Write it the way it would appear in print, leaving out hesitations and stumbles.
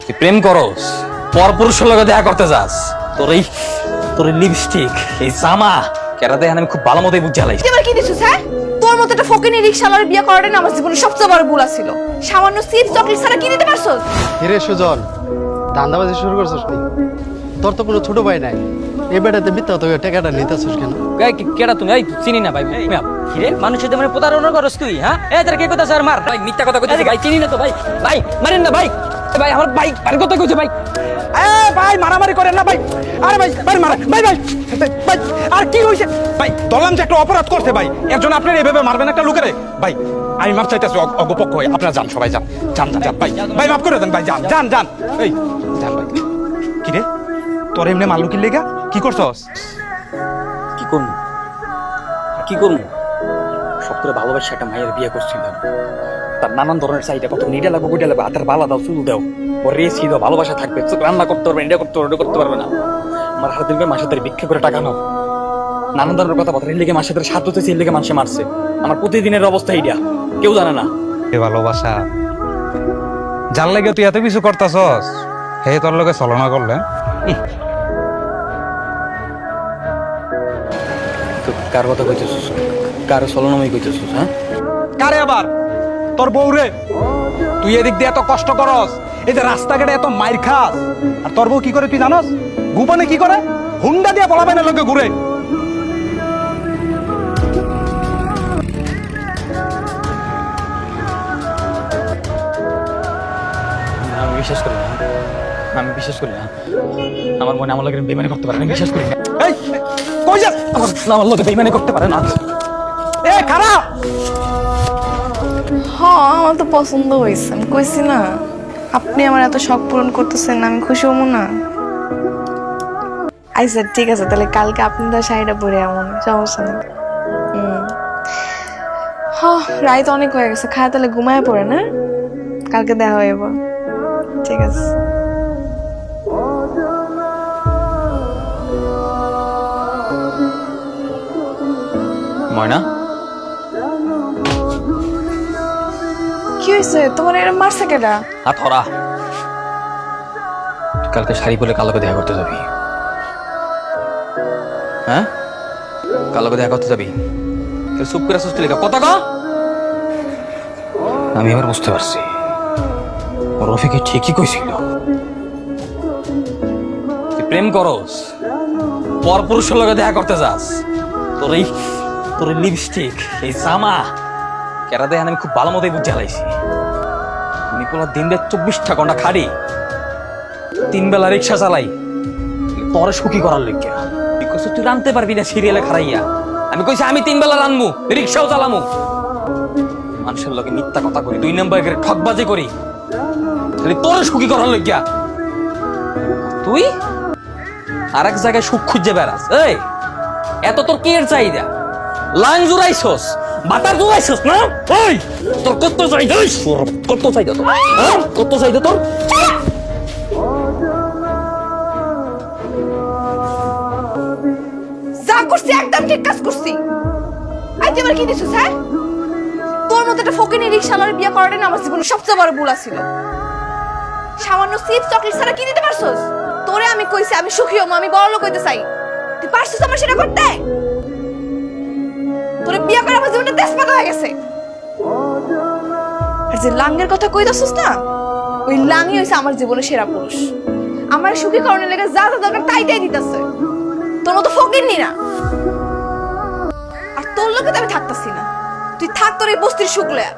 তুই প্রেম করস, পরপুরুষের লগে দেখা করতে যাস, তোর এই লিপস্টিক, এই জামা কেরা দেখেন আমি খুব ভালো মতোই বুঝে হালাই। এবার কি দিছিস হ্যাঁ? তোর মতো একটা ফকিনি রিকশাওয়ালার বিয়ে করাটা না আমার জীবনের সবচেয়ে বড় ভুল ছিল। সামান্য চিপস চকলেট ছাড়া কি দিতে পারছস? হিরে সুজন, ধান্দাবাজি শুরু করছিস নি? তোর তো কোনো ছোট ভাই নাই, এই বেটাতে মিথ্যা তো টাকাটা নিতেছিস কেন? কেডা তুমি? এই চিনি না ভাই। কিরে মানুষের মানে প্রতারণা করস তুই? হ্যাঁ এই তোর কে কথা স্যার মার ভাই, মিথ্যা কথা কইছিস ভাই, চিনি না তো ভাই। ভাই মারেন না ভাই, ভাই আমার ভাই আর কথা কইছে ভাই। ভাই মারামারি করেন না ভাই। আরে ভাই ভাই মারা ভাই ভাই ভাই আর কি হইছে ভাই? ধরলাম যে একটা অপরাধ করতে ভাই, একজন আপনার এইভাবে মারবেন একটা লোকেরে ভাই। আমি মাপ চাইতেছি অগপক্ষ হয়ে, আপনারা যান, সবাই যান যান যান ভাই, ভাই মাফ করে দেন ভাই, যান যান যান এই যান ভাই। কি রে তোর এমনি মারলো কি লেগা? কি করছস? কি করবো কি করবো? সব করে ভালোবাসা একটা মায়ের বিয়ে করছিলাম, তার নানান ধরনের চাহিদা, কত নিডা লাগবে গুইডা লাগবে, হাতের বালা দাও, চুল দাও, ওর রেসি দাও, ভালোবাসা থাকবে, রান্না করতে পারবে, এটা করতে পারবে, ওটা করতে পারবে না। আমার হাতে দিনকে মাসে তার ভিক্ষা করে টাকা নাও, নানান ধরনের কথা বলতে, এর লেগে মাসে তার সাত হতেছে, এর লেগে মানুষে মারছে। আমার প্রতিদিনের অবস্থা এইটা, কেউ জানে না। এ ভালোবাসা যার লাগে তুই এত কিছু করতাছস, হে তোর লগে ছলনা করলে? তো কার কথা কইতেছিস? কার ছলনাময় কইতেছিস? হ্যাঁ কারে আবার? তোর বউ রে। তুই এদিক দিয়ে এত কষ্ট করস, এই যে রাস্তাঘাটে এত মাইর খাস, আর তোর বউ কি করে তুই জানস? গোপনে কি করে? হুন্ডা দিয়ে বলা বাইনা লোকে ঘুরে। আমি বিশ্বাস করি না, আমি বিশ্বাস করি না। আমার মনে আমার লোকের বেইমানি করতে পারে না, বিশ্বাস করি না। এই কই যাস? আমার লোকে বেইমানি করতে পারে না। এ খারাপ। হ্যাঁ আমার তো পছন্দ হয়েছে, আমি কইছি না আপনি আমার এত শখ পূরণ করতেছেন, আমি খুশি হবো না? আচ্ছা ঠিক আছে, তাহলে কালকে আপনি তার শাড়িটা পরে এমন সমস্যা নেই। হ্যাঁ রাত অনেক হয়ে গেছে, খায় তাহলে ঘুমায় পড়ে না, কালকে দেখা হইব। ঠিক আছে। ময়না, কি হয়েছে তোমার? এরম মারছে কেডা? হাত ধরা। কালকে শাড়ি পরে কালোকে দেখা করতে যাবি। হ্যাঁ কালোকে দেখা করতে যাবি, চুপ করে আসছিস লেখা কথা ক। আমি এবার বুঝতে পারছি রফিকে ঠিকই কইছিল, তুই প্রেম করস, পরপুরুষের লগে দেখা করতে যাস, তোর এই লিপস্টিক, এই জামা কেরা দেখেন আমি খুব ভালো মতোই বুঝে হালাইছি। আমি পুরো দিন রাত 24টা ঘন্টা খাড়ি, 3 বেলা রিক্সা চালাই, তোর সুখী করার লইগে। তুই কইছিস তুই রানতে পারবি না সিরিয়ালে খাড়াইয়া, আমি কইছি আমি 3 বেলা রানমু, রিক্সাও চালামু। মানুষের লগে মিথ্যা কথা করি, 2 নম্বরের ঠকবাজি করি, খালি তোর সুখী করার লইগা। তুই আরেক জায়গায় সুখ খুঁজে বেড়াস। এই এত তোর কি এর চাহিদা? লাইন জুড়াইছস, বাটার জুড়াইছস না? ওই তোর কত চাহিদা? কত চাহিদা তোর? কত চাহিদা তোর? যা করছি একদম ঠিক কাজ করছি। আজ এবার কি দিছিস হ্যাঁ? তোর মতো একটা ফকিনি রিকশাওয়ালার বিয়ে করাটা না আমার জীবনের সবচেয়ে বড় ভুল ছিল। সামান্য চিপস চকলেট ছাড়া কি দিতে পারছস? তোরে আমি কইছি আমি সুখী হবো, আমি বড় লোক হইতে চাই, তুই পারছিস আমার সেটা করতে? তোরে বিয়ে করে আমার জীবনটা তেজপাতা হয়ে গেছে। আর যে লাঙ্গের কথা কইতাছস না, ওই লাঙ্গই হইছে আমার জীবনের সেরা পুরুষ। আমার সুখী করণের লেগে যা যা দরকার তাই তাই দিতেছে। তোর মতো ফকিরনি না, আর তোর লোকে তো আমি থাকতাছি না। তুই থাক তোর এই বস্তির সুখ লয়া।